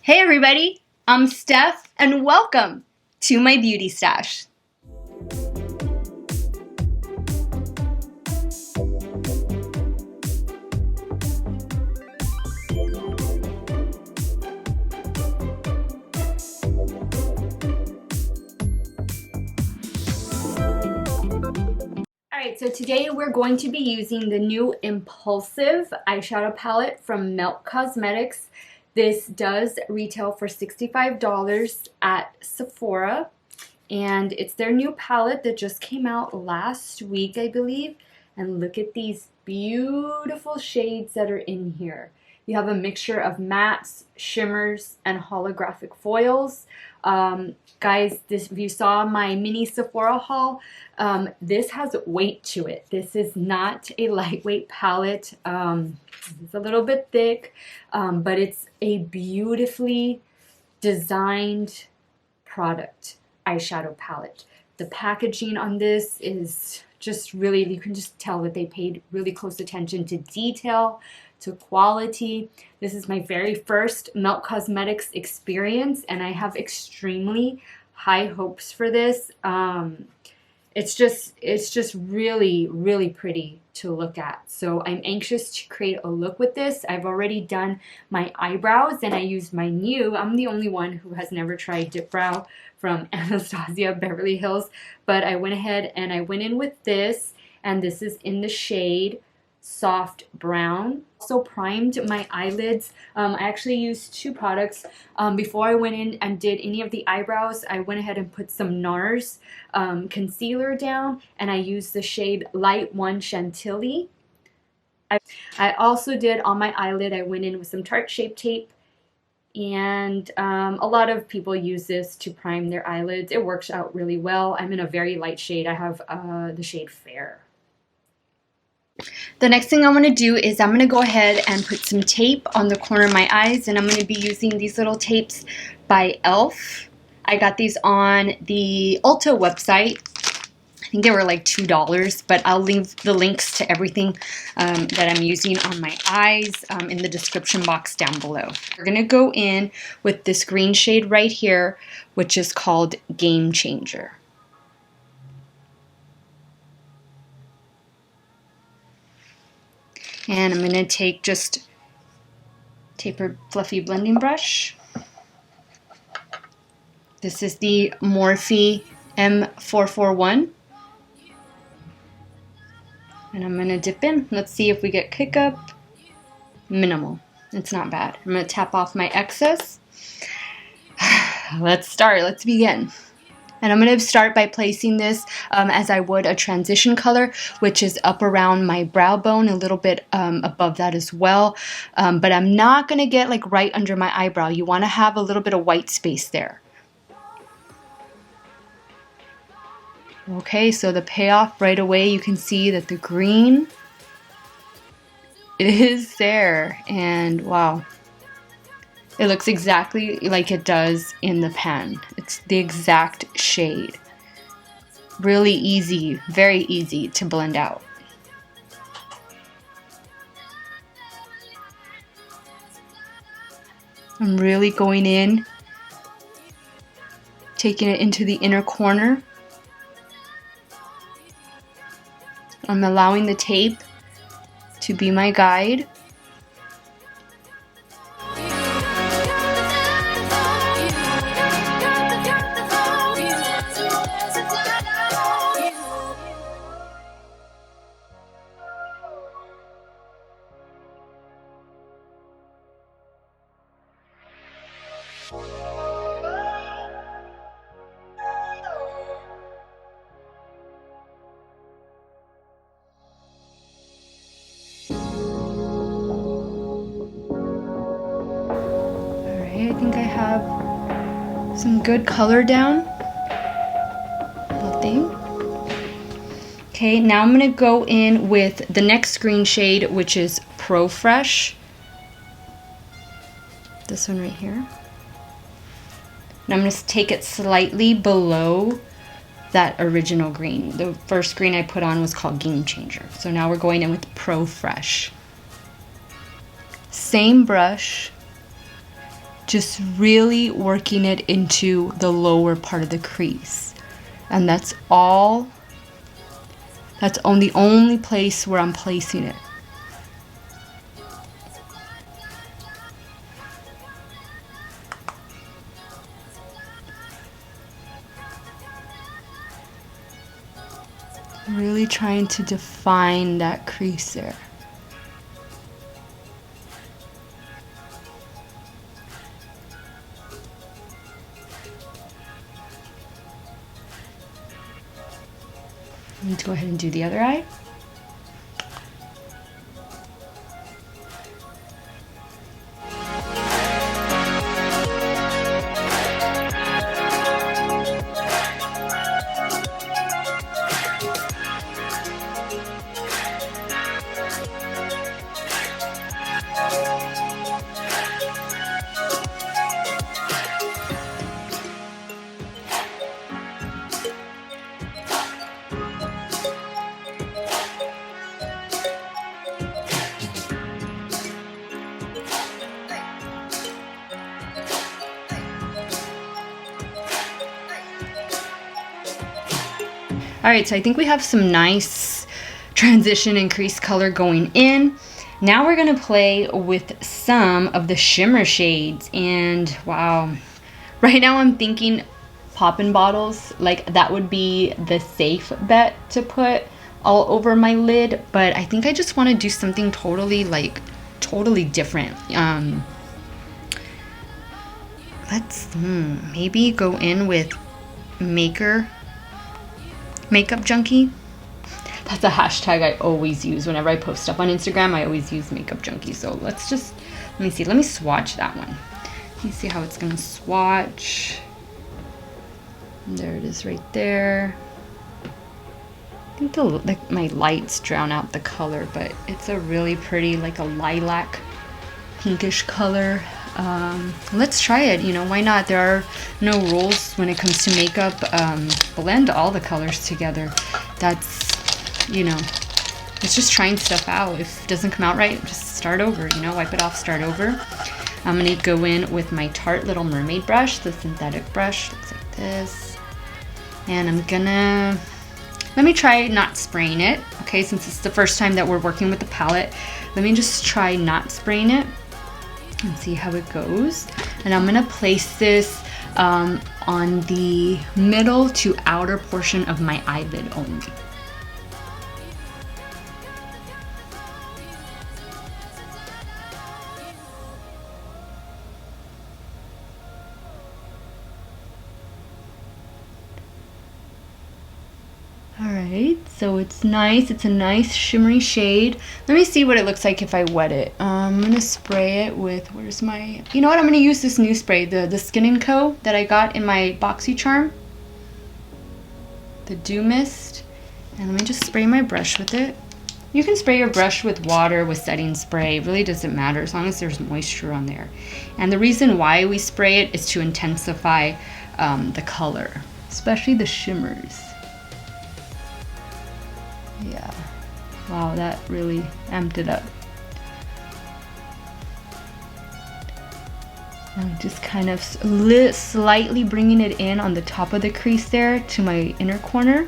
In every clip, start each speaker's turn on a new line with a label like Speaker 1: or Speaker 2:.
Speaker 1: Hey everybody, I'm Steph and welcome to my beauty stash. Alright, so today we're going to be using the new Impulsive Eyeshadow palette from Melt Cosmetics. This does retail for $65 at Sephora, and it's their new palette that just came out last week, I believe. And look at these beautiful shades that are in here. You have a mixture of mattes, shimmers, and holographic foils. Guys, if you saw my mini Sephora haul, this has weight to it. This is not a lightweight palette. It's a little bit thick, but it's a beautifully designed product eyeshadow palette. The packaging on this is just really, you can just tell that they paid really close attention to detail, to quality. This is my very first Melt Cosmetics experience, and I have extremely high hopes for this. It's just really, really pretty to look at. So I'm anxious to create a look with this. I've already done my eyebrows and I used my new, I'm the only one who has never tried DipBrow from Anastasia Beverly Hills, but I went ahead and I went in with this, and this is in the shade Soft Brown. Also primed my eyelids. I actually used two products. Before I went in and did any of the eyebrows, I went ahead and put some NARS concealer down, and I used the shade Light 1 Chantilly. I also did on my eyelid, I went in with some Tarte Shape Tape, and a lot of people use this to prime their eyelids. It works out really well. I'm in a very light shade. I have the shade Fair. The next thing I'm going to do is I'm going to go ahead and put some tape on the corner of my eyes, and I'm going to be using these little tapes by E.L.F. I got these on the Ulta website. I think they were like $2, but I'll leave the links to everything that I'm using on my eyes in the description box down below. We're going to go in with this green shade right here, which is called Game Changer. And I'm going to take just tapered fluffy blending brush. This is the Morphe M441. And I'm going to dip in. Let's see if we get kick up. Minimal. It's not bad. I'm going to tap off my excess. Let's start. Let's begin. And I'm going to start by placing this as I would a transition color, which is up around my brow bone, a little bit above that as well. But I'm not going to get like right under my eyebrow. You want to have a little bit of white space there. Okay, so the payoff right away, you can see that the green is there. And wow. It looks exactly like it does in the pan. It's the exact shade. Really easy, very easy to blend out. I'm really going in, taking it into the inner corner. I'm allowing the tape to be my guide. I think I have some good color down. Nothing. Okay, now I'm going to go in with the next green shade, which is Pro Fresh. This one right here. And I'm going to take it slightly below that original green. The first green I put on was called Game Changer. So now we're going in with Pro Fresh. Same brush. just really working it into the lower part of the crease. And that's all. That's on the only place where I'm placing it. Really trying to define that crease there. Let's go ahead and do the other eye. All right, so I think we have some nice transition and crease color going in. Now we're gonna play with some of the shimmer shades, and wow, right now I'm thinking poppin' bottles, like that would be the safe bet to put all over my lid, but I think I just wanna do something totally different. Let's maybe go in with Makeup Junkie. That's a hashtag I always use whenever I post stuff on Instagram. I always use Makeup Junkie. So let me see. Let me swatch that one. Let me see how it's gonna swatch. There it is right there. I think my lights drown out the color, but it's a really pretty, like a lilac pinkish color. Let's try it, you know, why not? There are no rules when it comes to makeup. Blend all the colors together. That's, you know, it's just trying stuff out. If it doesn't come out right, just start over, you know, wipe it off, start over. I'm gonna go in with my Tarte Little Mermaid brush, the synthetic brush, looks like this. And I'm gonna, let me try not spraying it, okay, since it's the first time that we're working with the palette. Let me just try not spraying it and see how it goes. And I'm gonna place this on the middle to outer portion of my eyelid only. Alright, so it's nice. It's a nice shimmery shade. Let me see what it looks like if I wet it. I'm going to spray it with, where's my, you know what, I'm going to use this new spray, the Skin & Co. that I got in my BoxyCharm. The Dew Mist. And let me just spray my brush with it. You can spray your brush with water, with setting spray. It really doesn't matter as long as there's moisture on there. And the reason why we spray it is to intensify the color, especially the shimmers. Yeah, wow, that really amped it up. I'm just kind of slightly bringing it in on the top of the crease there to my inner corner,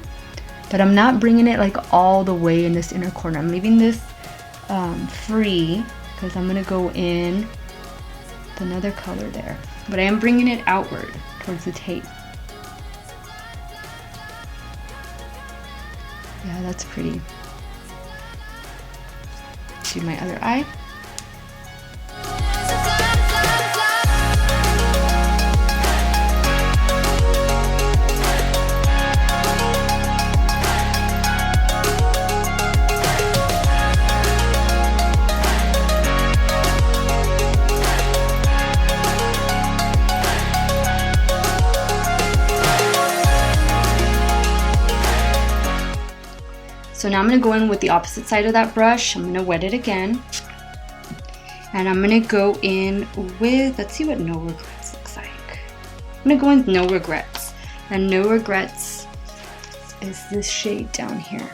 Speaker 1: but I'm not bringing it like all the way in this inner corner. I'm leaving this free because I'm gonna go in with another color there, but I am bringing it outward towards the tape. Yeah, that's pretty. Do my other eye. So now I'm going to go in with the opposite side of that brush. I'm going to wet it again. And I'm going to go in with, let's see what No Regrets looks like. I'm going to go in with No Regrets. And No Regrets is this shade down here.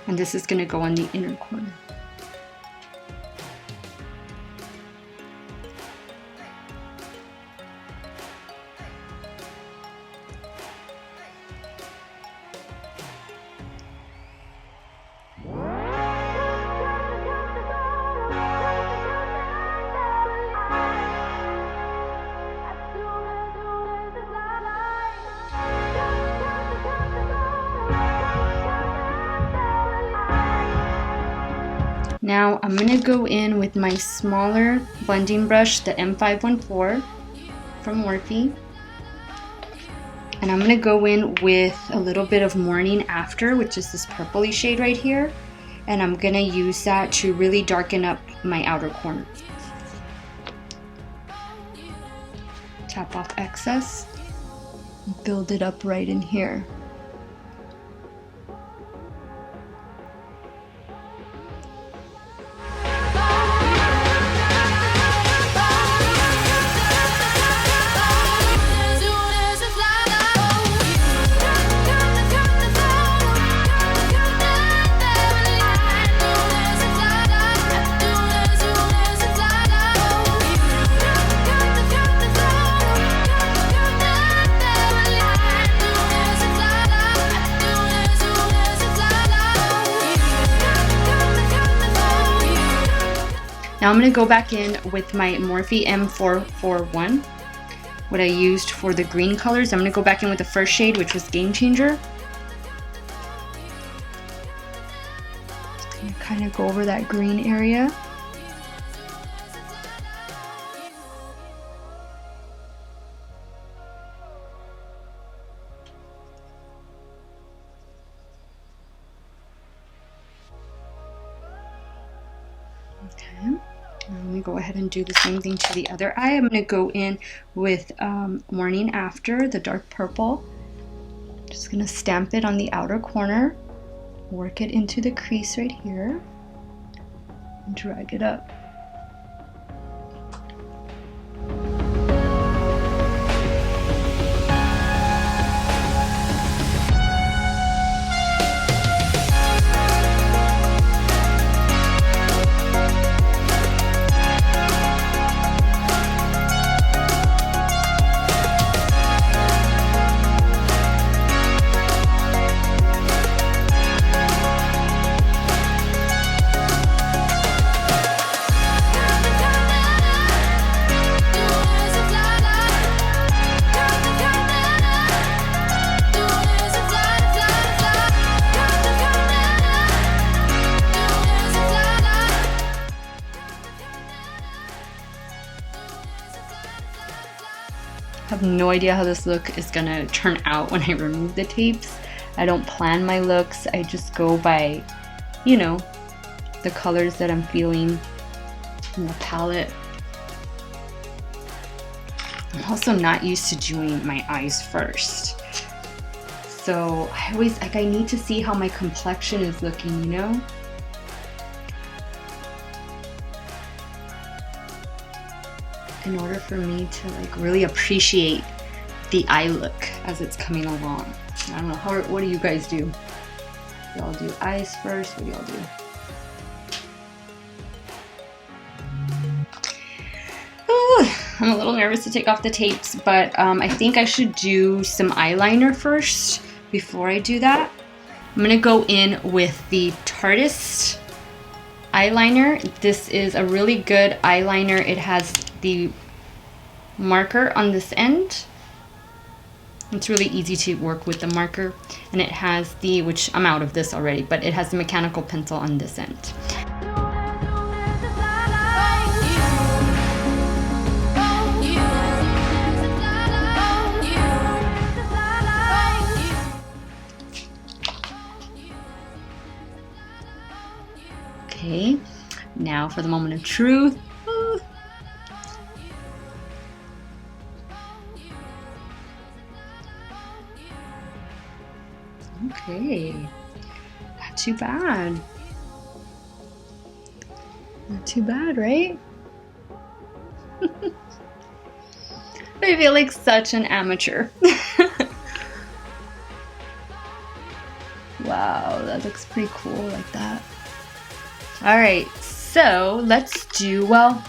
Speaker 1: And this is going to go on the inner corner. Now I'm going to go in with my smaller blending brush, the M514 from Morphe. And I'm going to go in with a little bit of Morning After, which is this purpley shade right here. And I'm going to use that to really darken up my outer corner. Tap off excess. Build it up right in here. Now I'm going to go back in with my Morphe M441, what I used for the green colors. I'm going to go back in with the first shade, which was Game Changer. Just going to kind of go over that green area. Okay. Let me go ahead and do the same thing to the other eye. I'm going to go in with Morning After, the dark purple. Just going to stamp it on the outer corner, work it into the crease right here, and drag it up. I have no idea how this look is gonna turn out when I remove the tapes. I don't plan my looks, I just go by, you know, the colors that I'm feeling in the palette. I'm also not used to doing my eyes first. So I always, like, I need to see how my complexion is looking, you know? In order for me to like really appreciate the eye look as it's coming along. I don't know, what do you guys do? Y'all do eyes first? What do y'all do? I'm a little nervous to take off the tapes, but I think I should do some eyeliner first before I do that. I'm gonna go in with the Tarteist eyeliner. This is a really good eyeliner. It has the marker on this end. It's really easy to work with the marker, and it has the, which I'm out of this already, but it has the mechanical pencil on this end. Okay, now for the moment of truth. Okay, not too bad. Not too bad, right? I feel like such an amateur. Wow. Wow, that looks pretty cool like that. All right, so let's do, well,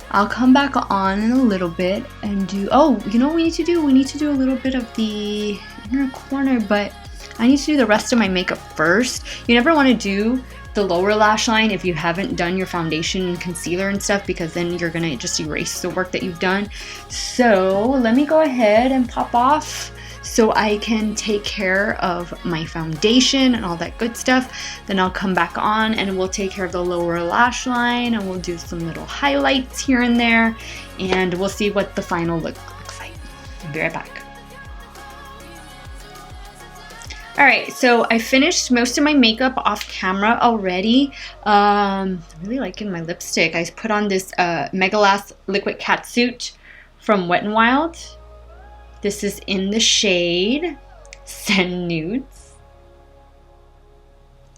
Speaker 1: I'll come back on in a little bit and do, oh, you know what we need to do? We need to do a little bit of the inner corner, but I need to do the rest of my makeup first. You never want to do the lower lash line if you haven't done your foundation and concealer and stuff, because then you're gonna just erase the work that you've done. So let me go ahead and pop off so I can take care of my foundation and all that good stuff. Then I'll come back on and we'll take care of the lower lash line, and we'll do some little highlights here and there, and we'll see what the final look looks like. I'll be right back. Alright, so I finished most of my makeup off camera already. I'm really liking my lipstick. I put on this Megalast Liquid Catsuit from Wet n Wild. This is in the shade Send Nudes.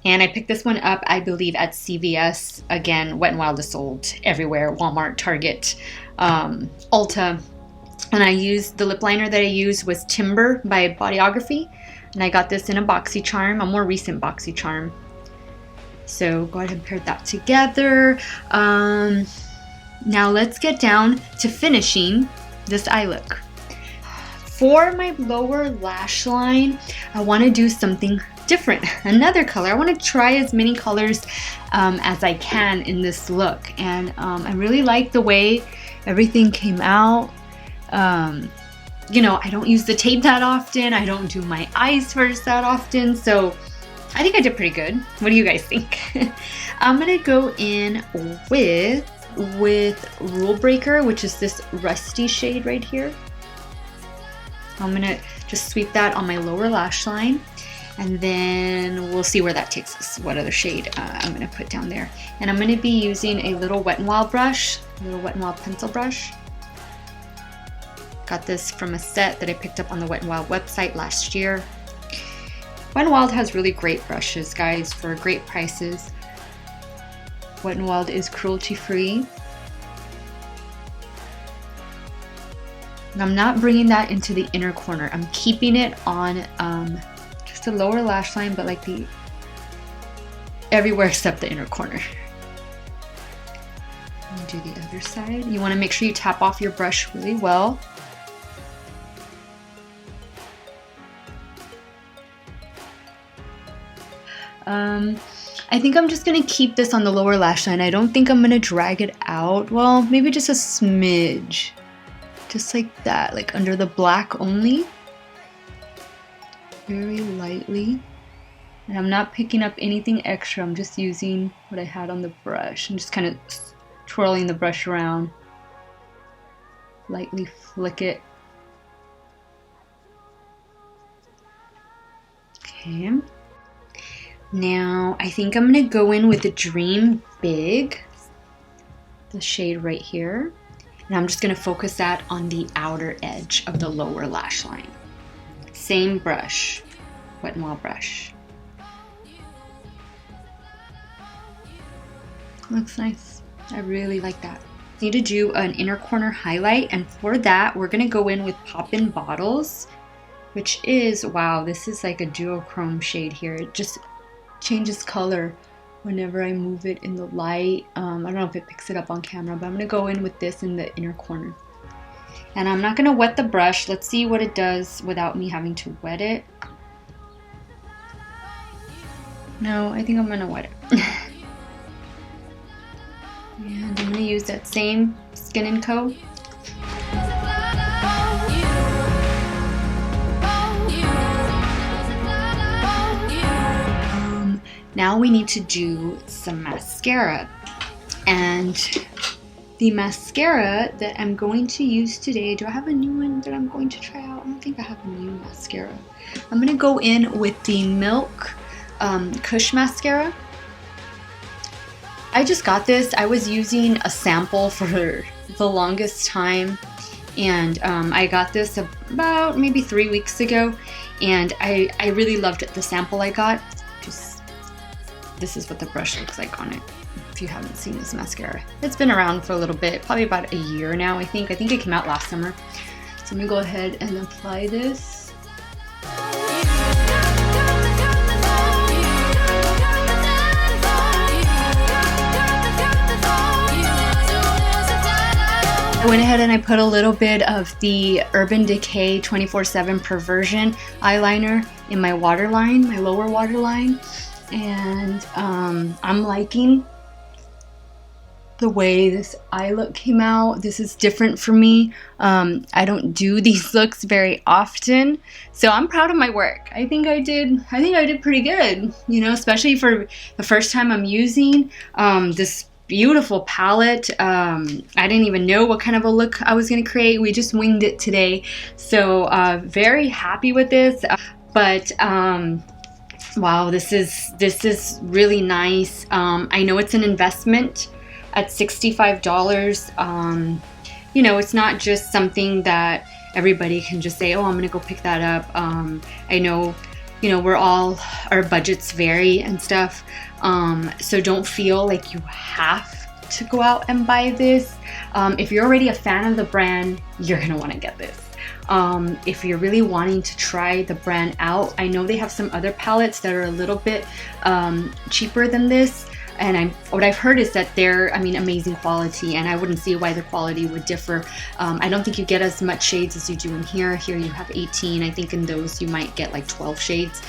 Speaker 1: And I picked this one up, I believe, at CVS. Again, Wet n Wild is sold everywhere. Walmart, Target, Ulta. And I used, the lip liner that I used was Timber by Bodyography. And I got this in a BoxyCharm, a more recent BoxyCharm. So go ahead and pair that together. Now let's get down to finishing this eye look. For my lower lash line, I want to do something different, another color. I want to try as many colors as I can in this look. And I really like the way everything came out. You know, I don't use the tape that often. I don't do my eyes first that often. So I think I did pretty good. What do you guys think? I'm going to go in with Rule Breaker, which is this rusty shade right here. I'm going to just sweep that on my lower lash line. And then we'll see where that takes us, what other shade I'm going to put down there. And I'm going to be using a little Wet n Wild brush, a little Wet n Wild pencil brush. Got this from a set that I picked up on the Wet n Wild website last year. Wet n Wild has really great brushes, guys, for great prices. Wet n Wild is cruelty-free. And I'm not bringing that into the inner corner. I'm keeping it on just the lower lash line, but like the everywhere except the inner corner. Do the other side. You want to make sure you tap off your brush really well. I think I'm just going to keep this on the lower lash line. I don't think I'm going to drag it out. Well, maybe just a smidge. Just like that, like under the black only. Very lightly. And I'm not picking up anything extra. I'm just using what I had on the brush. I'm just kind of twirling the brush around. Lightly flick it. Okay. Now, I think I'm going to go in with the Dream Big, the shade right here, and I'm just going to focus that on the outer edge of the lower lash line. Same brush, Wet n Wild brush. Looks nice. I really like that. Need to do an inner corner highlight, and for that, we're going to go in with Poppin' Bottles, which is, wow, this is like a duochrome shade here. It just changes color whenever I move it in the light. I don't know if it picks it up on camera, but I'm gonna go in with this in the inner corner. And I'm not gonna wet the brush. Let's see what it does without me having to wet it. No, I think I'm gonna wet it. And I'm gonna use that same Skin & Co. Now we need to do some mascara, and the mascara that I'm going to use today, do I have a new one that I'm going to try out? I don't think I have a new mascara. I'm going to go in with the Milk Kush mascara. I just got this. I was using a sample for the longest time, and I got this about maybe 3 weeks ago, and I really loved it, the sample I got. This is what the brush looks like on it, if you haven't seen this mascara. It's been around for a little bit, probably about a year now, I think. I think it came out last summer. So I'm gonna go ahead and apply this. I went ahead and I put a little bit of the Urban Decay 24/7 Perversion eyeliner in my waterline, my lower waterline, and I'm liking the way this eye look came out. This is different for me. I don't do these looks very often, so I'm proud of my work. I think I did pretty good, you know, especially for the first time I'm using this beautiful palette. I didn't even know what kind of a look I was gonna create. We just winged it today, so very happy with this. But wow, this is really nice. I know it's an investment at $65. You know, it's not just something that everybody can just say, oh, I'm gonna go pick that up. I know, you know, our budgets vary and stuff. So don't feel like you have to go out and buy this. If you're already a fan of the brand, you're gonna wanna get this. If you're really wanting to try the brand out, I know they have some other palettes that are a little bit cheaper than this. And what I've heard is that they're, I mean, amazing quality, and I wouldn't see why the quality would differ. I don't think you get as much shades as you do in here. Here you have 18. I think in those you might get like 12 shades.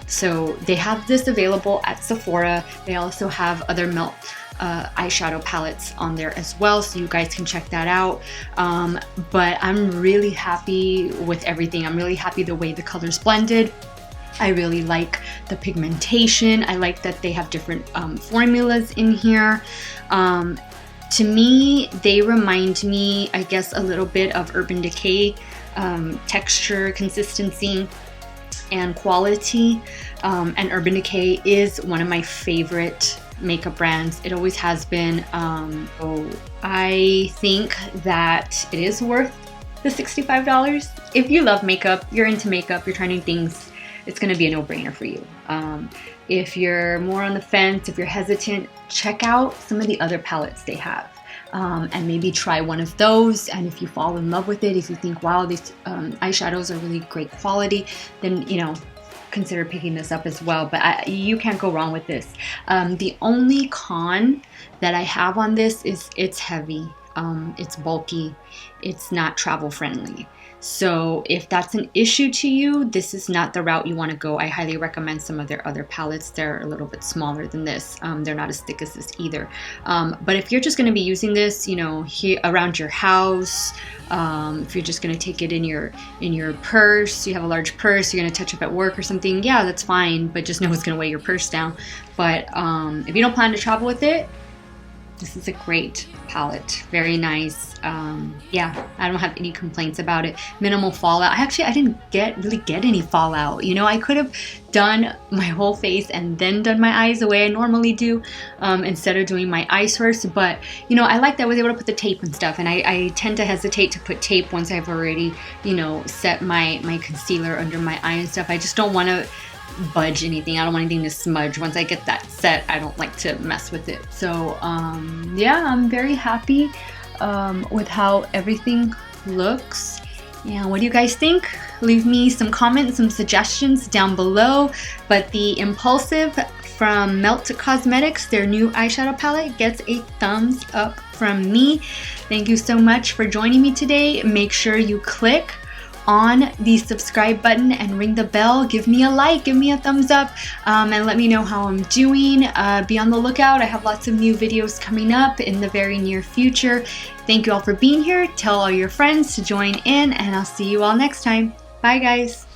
Speaker 1: So they have this available at Sephora. They also have other Melt eyeshadow palettes on there as well, so you guys can check that out. But I'm really happy with everything. I'm really happy the way the colors blended. I really like the pigmentation. I like that they have different formulas in here. To me, they remind me, I guess, a little bit of Urban Decay texture, consistency, and quality. And Urban Decay is one of my favorite makeup brands. It always has been. So I think that it is worth the $65. If you love makeup, you're into makeup, you're trying new things, it's going to be a no-brainer for you. If you're more on the fence, if you're hesitant, check out some of the other palettes they have, and maybe try one of those. And if you fall in love with it, if you think, wow, these eyeshadows are really great quality, then, you know, consider picking this up as well. But you can't go wrong with this. The only con that I have on this is it's heavy, it's bulky, it's not travel friendly. So if that's an issue to you, this is not the route you want to go. I highly recommend some of their other palettes. They're a little bit smaller than this. They're not as thick as this either. But if you're just going to be using this, you know, here around your house, if you're just going to take it in your purse, you have a large purse, you're going to touch up at work or something, yeah, that's fine. But just know it's going to weigh your purse down. But if you don't plan to travel with it, this is a great palette, very nice. Yeah, I don't have any complaints about it. Minimal fallout. I didn't really get any fallout. You know, I could have done my whole face and then done my eyes the way I normally do, instead of doing my eyes first. But you know, I like that I was able to put the tape and stuff. And I tend to hesitate to put tape once I've already, you know, set my concealer under my eye and stuff. I just don't want to budge anything. I don't want anything to smudge. Once I get that set, I don't like to mess with it. So yeah, I'm very happy with how everything looks. Yeah, what do you guys think? Leave me some comments, some suggestions down below. But the Impulsive from Melt Cosmetics, their new eyeshadow palette, gets a thumbs up from me. Thank you so much for joining me today. Make sure you click on the subscribe button and ring the bell. Give me a like, give me a thumbs up, and let me know how I'm doing. Be on the lookout. I have lots of new videos coming up in the very near future. Thank you all for being here. Tell all your friends to join in, and I'll see you all next time. Bye guys.